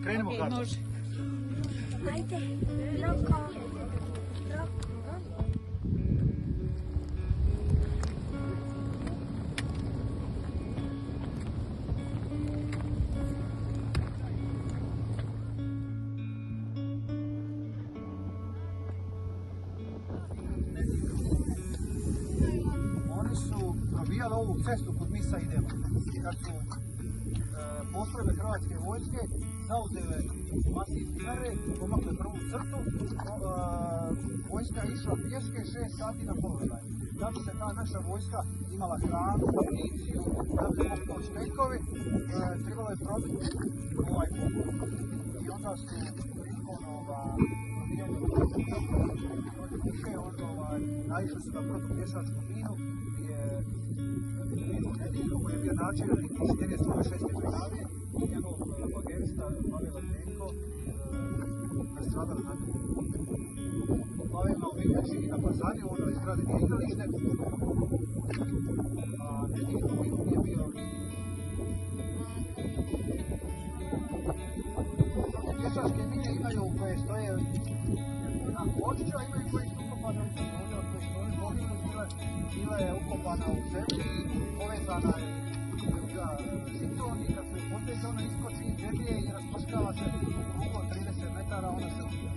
Krenimo kako. Može. Ajde, Roko. Oni su probijali ovu cestu kod mi sad idemo. Kad su postrojbe Hrvatske vojske zauzele masiv Dinare, pomakle prvu crtu, vojska je išla pješke 6 sati na položaj. Da bi se ta naša vojska imala hranu, municiju, da bi mogli doći tenkovi, trebalo je probiti ovaj put. I onda su prilikom naišli su na protupješačku minu, koji je bio načelnik inženjerije 106. brigade, njegov bagerista Pavel Latrenko, nastradali na tom. Pavel Malvika živi na Pazari, ono izgradi igralište, a Nedjeljko je bio pješačke mine imaju koje stoje na Kočiću, a imaju koje su ukopane u zemlji, od koje su one bolite bila je ukopana u zemlji i povezana je za ziton i kad se poteže ona iskoči iz zemlje i rasprskava se oko 30 metara, ona se ubija.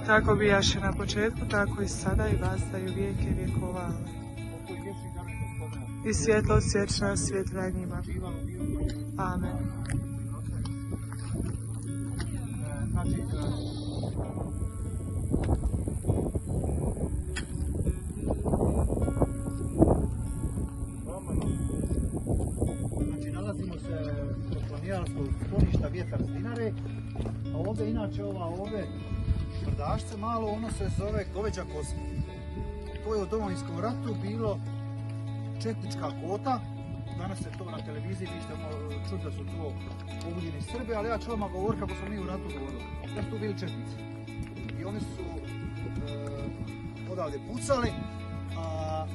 Tako bijaše na početku, tako i sada i vastaju vijeke vjekova. I svjetlo od svječna svjetla njima. Amen. Znači, nalazimo se kod planiranskog skloništa Vjetar s Dinare, a ovdje inače ove brdašce malo, ono se zove Goveđa kosa. To je u Domovinskom ratu bilo četnička kota. Danas se to na televiziji, vi ćete čuti da su to pobunjeni Srbi, ali ja ću vama govoriti kako smo mi u ratu govorili. Da su tu bili četnici. I oni su odavde pucali, a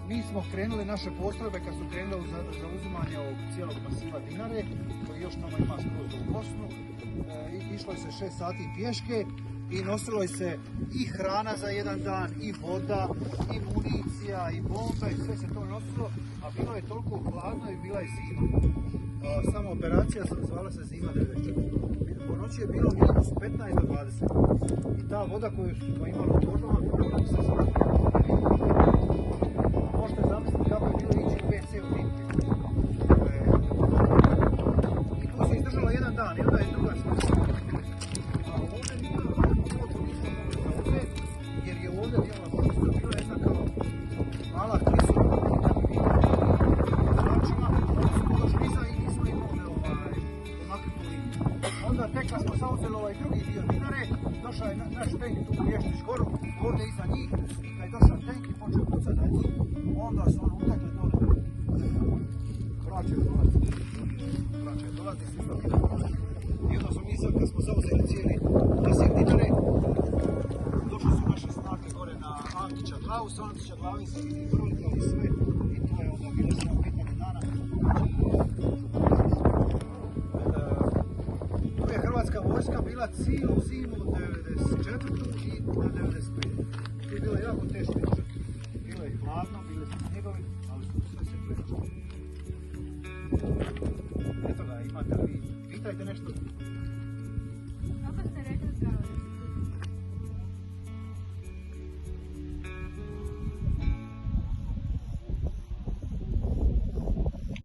mi smo krenuli, naše postrojbe kad su krenule u zauzimanje ovog cijelog masiva Dinare, koji još nama ima skroz u Bosnu, išlo se 6 sati pješke i nosilo se i hrana za jedan dan, i voda, i municija, i bomba, i sve se to nosilo, a bilo je toliko hladno i bila je zima. Sama operacija zvala se Zima 94. Po noći je bilo minus 15 do 20. I ta voda koju smo imali u torbama, se zvala. Možete zamisliti kako je bilo ići u WC u tim. I tu se izdržalo jedan dan i onda je druga stvar. A ovdje jer je ovdje djela prostora bila jedna kao mala kisura značima, oni su došli iza i nismo imali pomaknuti liniju. Onda tek kad smo zauzeli ovaj drugi dio Dinare, došao je naš tank tu u Lješnić goru, ovdje iza njih, i kad je došao tank i počeo pucati na njih, onda su ono utekli dole. Vraće dolazi, svi to vidimo. I onda smo mi sad kad smo zauzeli cijeli masiv Dinare, došli su naše snage gore na Antića glavu, sa Antića glavi se vidi fronta i sve, i to je onda bilo samo pitanje dana. Tu je Hrvatska vojska bila cijelu zimu od 94. i do 95. To je bilo jako teško. Bilo je hladno, bili su snjegovi, ali su sve se prežili. Eto ga, imate li, pitajte nešto. Kako ste rekli zdravlje?